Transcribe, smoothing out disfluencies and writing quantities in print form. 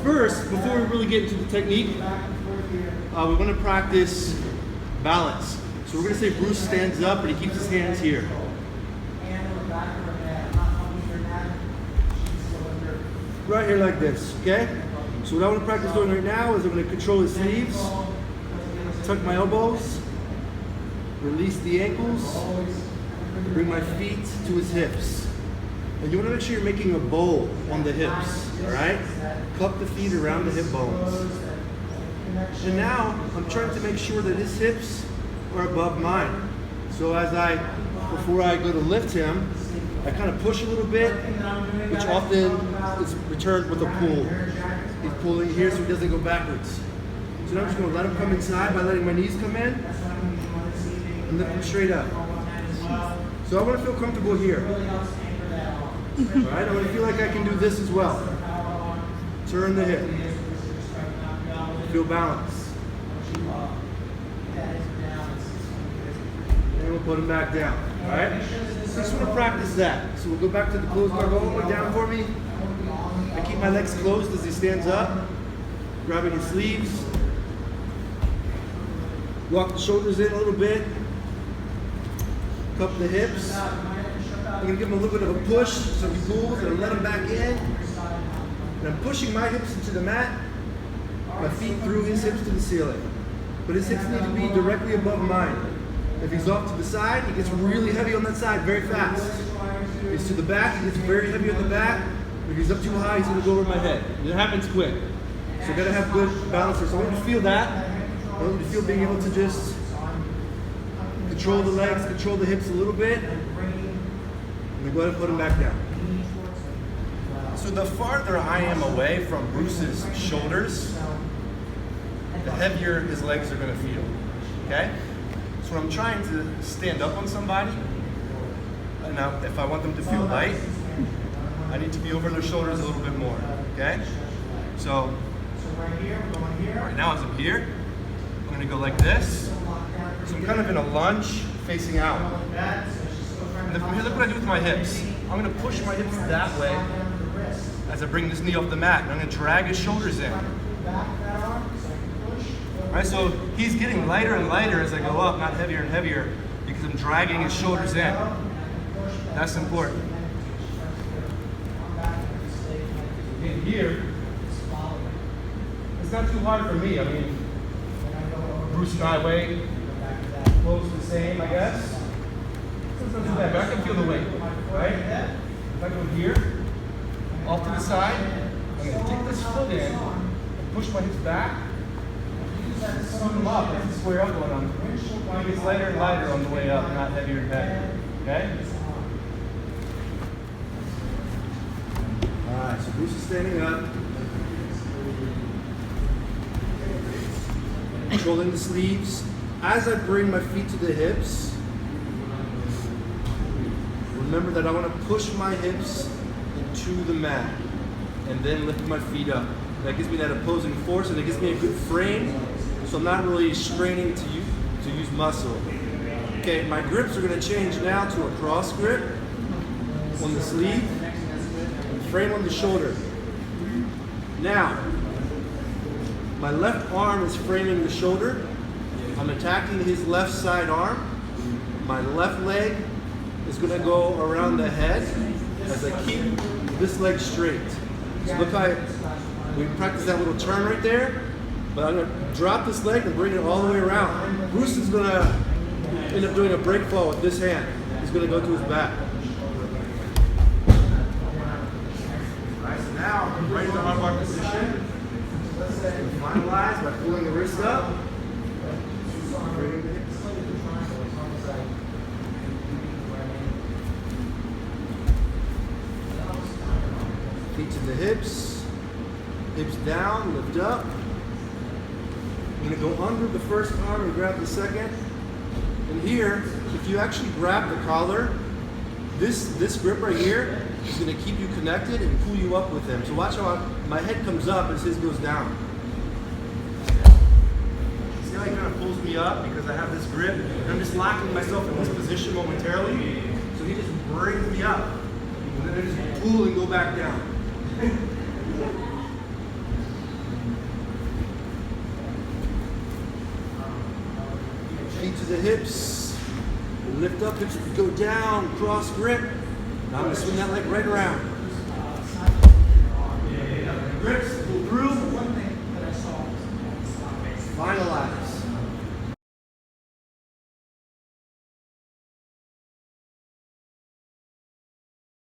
first, before we really get into the technique, we want to practice balance. So we're going to say Bruce stands up and he keeps his hands here. Right here like this, okay? So what I want to practice doing right now is I'm going to control his sleeves, tuck my elbows, release the ankles, bring my feet to his hips. And you want to make sure you're making a bowl on the hips, all right? Cup the feet around the hip bones. And now I'm trying to make sure that his hips are above mine. So before I go to lift him, I kind of push a little bit, which often is returned with a pull. He's pulling here so he doesn't go backwards. So now I'm just going to let him come inside by letting my knees come in and lift him straight up. So I want to feel comfortable here. All right, I want to feel like I can do this as well. Turn the hip. Feel balance. And we'll put him back down. All right? So I just want to practice that. So we'll go back to the closed bar. Go all the way down for me. I keep my legs closed as he stands up, grabbing his sleeves. Walk the shoulders in a little bit. Cup the hips. I'm going to give him a little bit of a push so he pulls and let him back in. And I'm pushing my hips into the mat, my feet through his hips to the ceiling. But his hips need to be directly above mine. If he's off to the side, he gets really heavy on that side very fast. If he's to the back, he gets very heavy on the back. If he's up too high, he's going to go over my head. And it happens quick. So got to have good balance here. So I want you to feel that. I want you to feel being able to just control the legs, control the hips a little bit. And then go ahead and put him back down. So the farther I am away from Bruce's shoulders, the heavier his legs are going to feel. Okay? So when I'm trying to stand up on somebody, now if I want them to feel light, I need to be over their shoulders a little bit more. Okay? So right now as I'm here, I'm going to go like this. So I'm kind of in a lunge facing out. And then from here, look what I do with my hips. I'm going to push my hips that way as I bring this knee off the mat. And I'm going to drag his shoulders in. All right, so he's getting lighter and lighter as I go up, not heavier and heavier, because I'm dragging his shoulders in. That's important. In here, it's not too hard for me. I mean, Bruce and I weigh close to the same, I guess. It's not too bad, but I can feel the weight, right? If I go here, off to the side, I'm going to take this foot in and push my hips back. Scoot them up, I can square up on them. It gets lighter and lighter on the way up, not heavier and heavier. Okay? Alright, so Bruce is standing up. Controlling the sleeves. As I bring my feet to the hips, remember that I want to push my hips into the mat and then lift my feet up. That gives me that opposing force and it gives me a good frame, so I'm not really straining to use muscle. Okay, my grips are going to change now to a cross grip on the sleeve and frame on the shoulder. Now, my left arm is framing the shoulder. I'm attacking his left side arm. My left leg is going to go around the head as I keep this leg straight. So look how we practice that little turn right there, but I'm going to drop this leg and bring it all the way around. Bruce is going to end up doing a break fall with this hand. He's going to go to his back. All right, so now I'm right into armbar position. Finalize by pulling the wrist up. Feet to the hips. Hips down, lift up. I'm going to go under the first arm and grab the second. And here, if you actually grab the collar, this grip right here is going to keep you connected and pull you up with him. So watch how my head comes up as his goes down. See how he kind of pulls me up because I have this grip? And I'm just locking myself in this position momentarily. So he just brings me up. And then I just pull and go back down. the hips, lift up, hips go down, cross grip. Now I'm gonna swing that leg right around.